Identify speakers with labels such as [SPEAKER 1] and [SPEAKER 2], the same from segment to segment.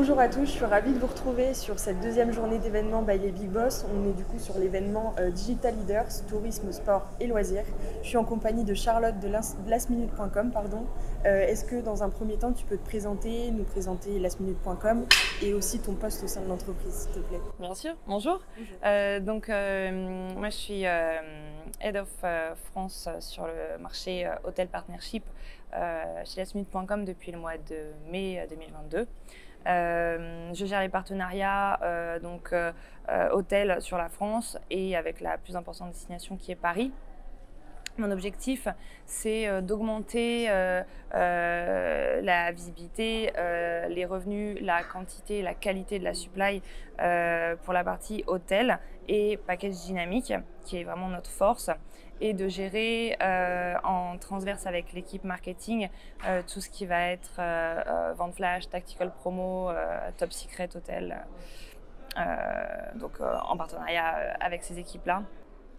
[SPEAKER 1] Bonjour à tous, je suis ravie de vous retrouver sur cette deuxième journée d'événements by les Big Boss. On est du coup sur l'événement Digital Leaders, tourisme, sport et loisirs. Je suis en compagnie de Charlotte de lastminute.com. Est-ce que dans un premier temps tu peux te présenter, nous présenter lastminute.com et aussi ton poste au sein de l'entreprise, s'il te plaît?
[SPEAKER 2] Bien sûr, bonjour.
[SPEAKER 1] Bonjour.
[SPEAKER 2] Moi je suis Head of France sur le marché Hotel Partnership chez lastminute.com depuis le mois de mai 2022. Je gère les partenariats hôtels sur la France et avec la plus importante destination qui est Paris. Mon objectif, c'est d'augmenter la visibilité, les revenus, la quantité, la qualité de la supply pour la partie hôtel et package dynamique, qui est vraiment notre force, et de gérer en transverse avec l'équipe marketing tout ce qui va être vente flash, tactical promo, top secret hôtel, en partenariat avec ces équipes-là.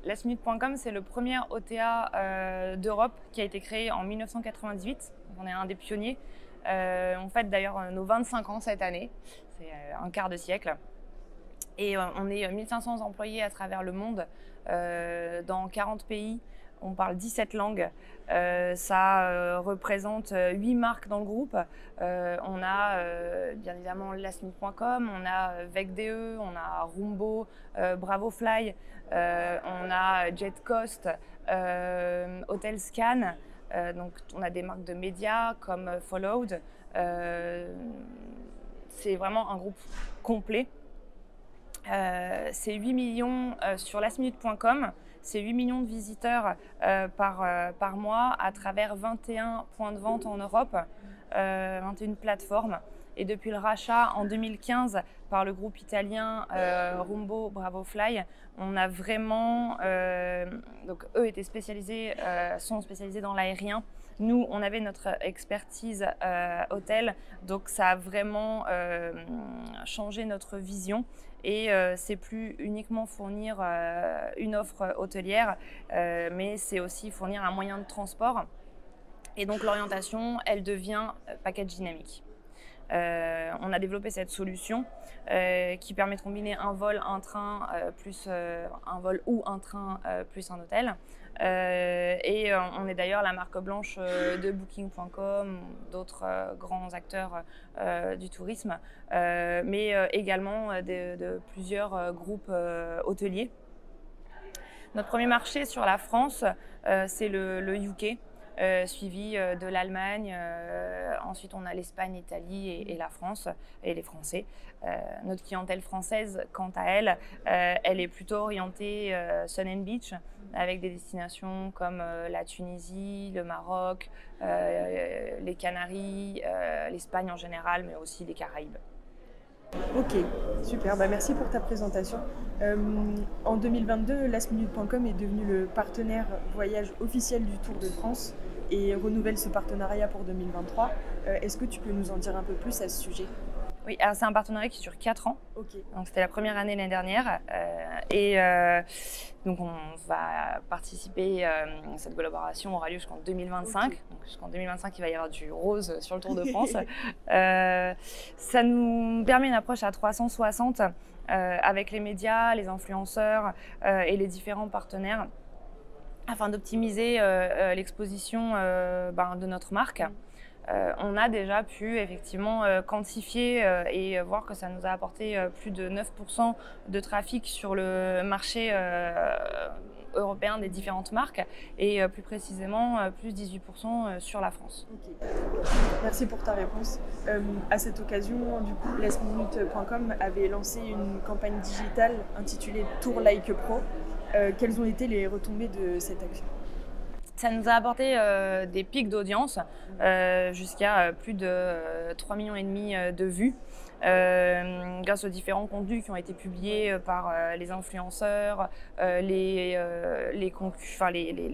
[SPEAKER 2] Lastminute.com, c'est le premier OTA d'Europe qui a été créé en 1998. On est un des pionniers. On fête d'ailleurs nos 25 ans cette année. C'est un quart de siècle. Et on est 1500 employés à travers le monde, dans 40 pays. On parle 17 langues. Ça représente 8 marques dans le groupe. On a bien évidemment lastminute.com, on a VecDE, on a Rumbo, Bravofly, on a JetCost, HotelScan. Donc on a des marques de médias comme Followed. C'est vraiment un groupe complet. C'est 8 millions sur lastminute.com. C'est 8 millions de visiteurs par mois à travers 21 points de vente en Europe, 21 plateformes. Et depuis le rachat en 2015 par le groupe italien Rumbo Bravofly, on a vraiment… donc eux sont spécialisés dans l'aérien. Nous, on avait notre expertise hôtel, donc ça a vraiment changé notre vision. Et c'est plus uniquement fournir une offre hôtelière, mais c'est aussi fournir un moyen de transport. Et donc l'orientation, elle devient package dynamique. On a développé cette solution qui permet de combiner un vol, un train, plus un vol ou un train plus un hôtel. On est d'ailleurs la marque blanche de Booking.com, d'autres grands acteurs du tourisme, mais également de plusieurs groupes hôteliers. Notre premier marché sur la France, c'est le UK. Suivi de l'Allemagne, ensuite on a l'Espagne, l'Italie et la France et les Français. Notre clientèle française, quant à elle, elle est plutôt orientée Sun and Beach, avec des destinations comme la Tunisie, le Maroc, les Canaries, l'Espagne en général, mais aussi les Caraïbes.
[SPEAKER 1] Ok, super, merci pour ta présentation. En 2022, lastminute.com est devenu le partenaire voyage officiel du Tour de France et renouvelle ce partenariat pour 2023. Est-ce que tu peux nous en dire un peu plus à ce sujet?
[SPEAKER 2] Oui, c'est un partenariat qui dure 4 ans.
[SPEAKER 1] Okay.
[SPEAKER 2] Donc c'était la première année l'année dernière. Donc on va participer, cette collaboration aura lieu jusqu'en 2025. Okay. Donc jusqu'en 2025, il va y avoir du rose sur le Tour de France. Ça nous permet une approche à 360 avec les médias, les influenceurs et les différents partenaires afin d'optimiser l'exposition de notre marque. On a déjà pu effectivement quantifier et voir que ça nous a apporté plus de 9% de trafic sur le marché européen des différentes marques et plus précisément plus 18% sur la France.
[SPEAKER 1] Okay. Merci pour ta réponse. À cette occasion, du coup, lastminute.com avait lancé une campagne digitale intitulée Tour Like Pro. Quelles ont été les retombées de cette action?
[SPEAKER 2] Ça nous a apporté des pics d'audience jusqu'à plus de 3,5 millions de vues grâce aux différents contenus qui ont été publiés par les influenceurs, les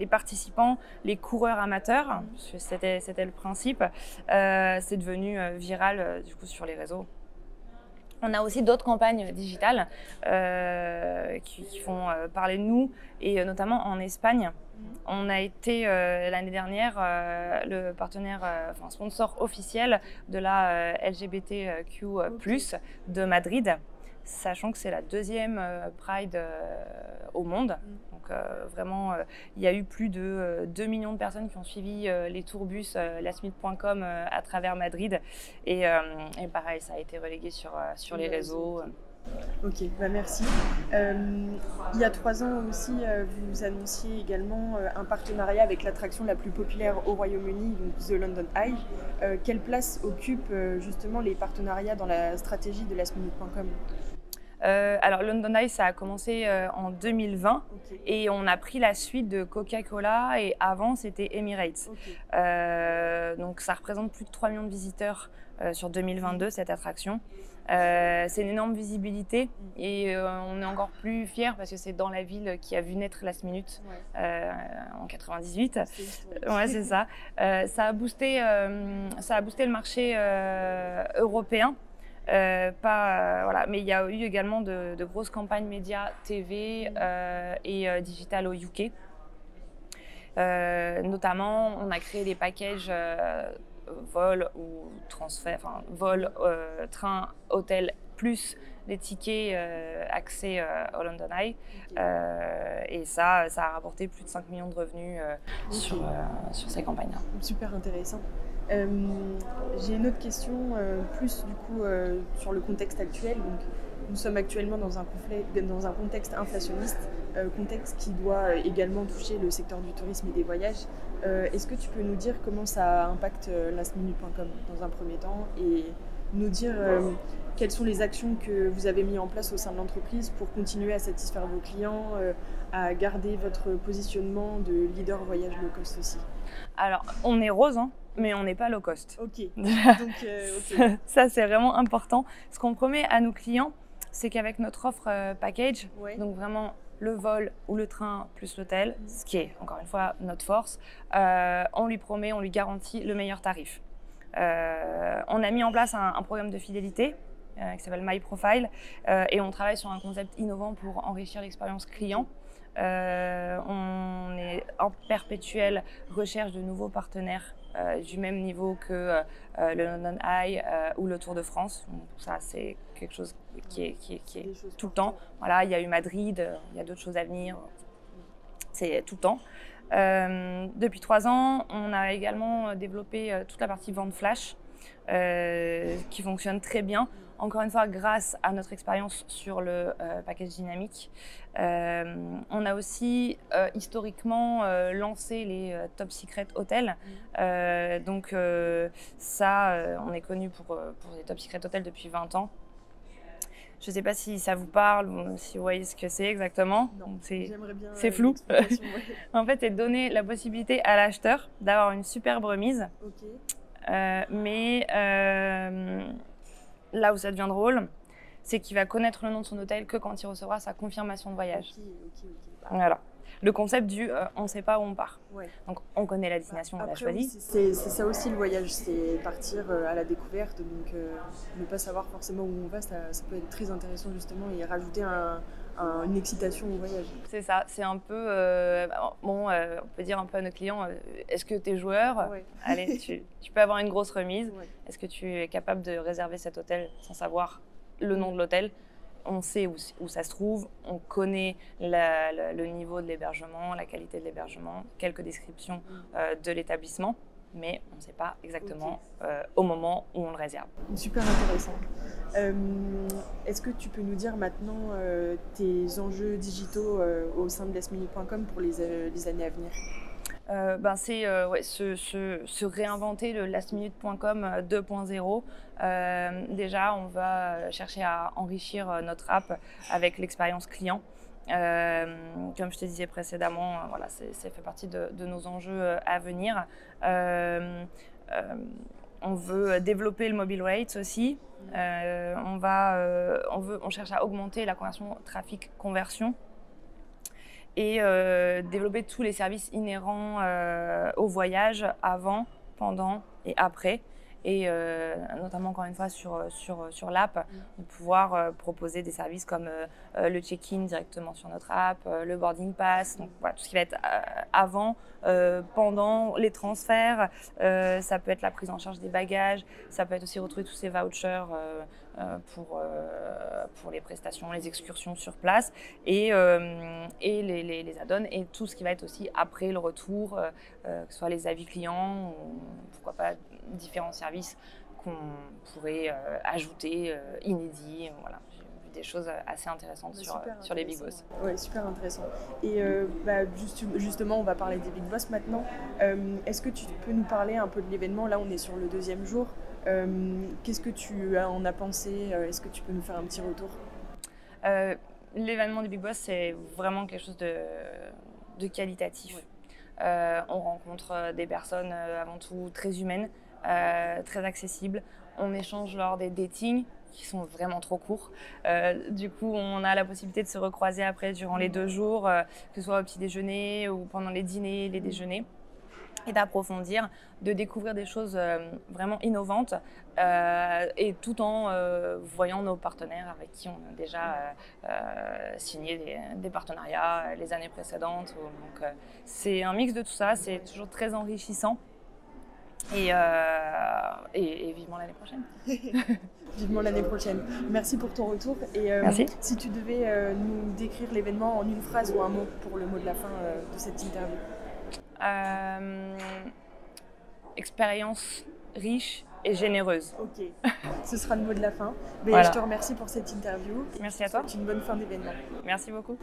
[SPEAKER 2] participants, les coureurs amateurs. C'était le principe. C'est devenu viral du coup sur les réseaux. On a aussi d'autres campagnes digitales qui font parler de nous, et notamment en Espagne. On a été l'année dernière le partenaire, enfin sponsor officiel de la LGBTQ+ de Madrid, sachant que c'est la deuxième Pride au monde. Donc vraiment, il y a eu plus de 2 millions de personnes qui ont suivi les tourbus lastminute.com à travers Madrid. Et pareil, ça a été relégué sur les réseaux.
[SPEAKER 1] Ok, bah merci. Il y a 3 ans aussi, vous annonciez également un partenariat avec l'attraction la plus populaire au Royaume-Uni, donc The London Eye. Quelle place occupent justement les partenariats dans la stratégie de lastminute.com?
[SPEAKER 2] Alors London Eye, ça a commencé en 2020 et on a pris la suite de Coca-Cola, et avant c'était Emirates. Donc ça représente plus de 3 millions de visiteurs sur 2022, cette attraction. C'est une énorme visibilité et on est encore plus fiers parce que c'est dans la ville qui a vu naître Last Minute en 98. Ouais, c'est ça. Ça a boosté le marché européen. Voilà. Mais il y a eu également de grosses campagnes médias TV et digital au UK. Notamment, on a créé des packages vol ou transfert, enfin vol, train, hôtel, plus les tickets accès au London Eye. Et ça a rapporté plus de 5 millions de revenus sur ces campagnes-là.
[SPEAKER 1] Super intéressant. J'ai une autre question, plus du coup sur le contexte actuel. Donc, nous sommes actuellement dans un contexte inflationniste, contexte qui doit également toucher le secteur du tourisme et des voyages. Est-ce que tu peux nous dire comment ça impacte lastminute.com dans un premier temps, et nous dire quelles sont les actions que vous avez mises en place au sein de l'entreprise pour continuer à satisfaire vos clients, à garder votre positionnement de leader voyage low cost aussi?
[SPEAKER 2] Alors, on est rose, hein, mais on n'est pas low cost.
[SPEAKER 1] Ok. Donc,
[SPEAKER 2] ça, c'est vraiment important. Ce qu'on promet à nos clients, c'est qu'avec notre offre package, donc vraiment le vol ou le train plus l'hôtel, ce qui est encore une fois notre force, on lui garantit le meilleur tarif. On a mis en place un programme de fidélité qui s'appelle My Profile, et on travaille sur un concept innovant pour enrichir l'expérience client. On est en perpétuelle recherche de nouveaux partenaires du même niveau que le London Eye ou le Tour de France. Donc, ça, c'est quelque chose qui est tout le temps. Voilà, il y a eu Madrid, il y a d'autres choses à venir. C'est tout le temps. Depuis 3 ans, on a également développé toute la partie vente flash qui fonctionne très bien. Encore une fois, grâce à notre expérience sur le package dynamique. On a aussi historiquement lancé les Top Secret Hotels. Donc ça, on est connu pour les Top Secret Hotels depuis 20 ans. Je ne sais pas si ça vous parle, ou si vous voyez ce que c'est exactement. C'est flou. En fait, c'est donner la possibilité à l'acheteur d'avoir une superbe remise. Mais là où ça devient drôle, c'est qu'il va connaître le nom de son hôtel que quand il recevra sa confirmation de voyage. Voilà. Le concept du on ne sait pas où on part. Donc on connaît la destination, on l'a choisie.
[SPEAKER 1] C'est ça aussi le voyage, c'est partir à la découverte. Donc ne pas savoir forcément où on va, ça peut être très intéressant justement, et rajouter une excitation au voyage.
[SPEAKER 2] C'est ça, c'est un peu, on peut dire un peu à nos clients, est-ce que tu es joueur? Allez, tu peux avoir une grosse remise. Est-ce que tu es capable de réserver cet hôtel sans savoir le nom de l'hôtel? On sait où ça se trouve, on connaît le niveau de l'hébergement, la qualité de l'hébergement, quelques descriptions de l'établissement, mais on ne sait pas exactement au moment où on le réserve.
[SPEAKER 1] Super intéressant. Est-ce que tu peux nous dire maintenant tes enjeux digitaux au sein de lastminute.com pour les années à venir?
[SPEAKER 2] C'est se réinventer le lastminute.com 2.0. Déjà, on va chercher à enrichir notre app avec l'expérience client. Comme je te disais précédemment, voilà, ça fait partie de nos enjeux à venir. On veut développer le mobile rates aussi. On cherche à augmenter la conversion trafic-conversion. Et développer tous les services inhérents au voyage avant, pendant et après. et notamment encore une fois sur l'app, de pouvoir proposer des services comme le check-in directement sur notre app, le boarding pass, donc voilà, tout ce qui va être avant, pendant les transferts, ça peut être la prise en charge des bagages, ça peut être aussi retrouver tous ces vouchers pour les prestations, les excursions sur place et les add-ons et tout ce qui va être aussi après le retour, que ce soit les avis clients ou pourquoi pas différents services qu'on pourrait ajouter, inédits. Voilà. J'ai vu des choses assez intéressantes sur les Big Boss.
[SPEAKER 1] Oui, super intéressant. Et justement, on va parler des Big Boss maintenant. Est-ce que tu peux nous parler un peu de l'événement? Là, on est sur le 2e jour. Qu'est-ce que tu en as pensé? Est-ce que tu peux nous faire un petit retour?
[SPEAKER 2] L'événement des Big Boss, c'est vraiment quelque chose de qualitatif. Oui. On rencontre des personnes avant tout très humaines, très accessibles. On échange lors des datings qui sont vraiment trop courts. Du coup, on a la possibilité de se recroiser après durant les 2 jours, que ce soit au petit déjeuner ou pendant les dîners, les déjeuners, et d'approfondir, de découvrir des choses vraiment innovantes et tout en voyant nos partenaires avec qui on a déjà signé des partenariats les années précédentes. Donc c'est un mix de tout ça, c'est toujours très enrichissant et vivement l'année prochaine.
[SPEAKER 1] Vivement l'année prochaine. Merci pour ton retour. Et
[SPEAKER 2] merci.
[SPEAKER 1] Si tu devais nous décrire l'événement en une phrase ou un mot pour le mot de la fin de cette interview.
[SPEAKER 2] Expérience riche et généreuse.
[SPEAKER 1] Ok, ce sera le mot de la fin. Mais
[SPEAKER 2] voilà.
[SPEAKER 1] Je te remercie pour cette interview.
[SPEAKER 2] Merci à toi.
[SPEAKER 1] C'est une bonne fin d'événement.
[SPEAKER 2] Merci beaucoup.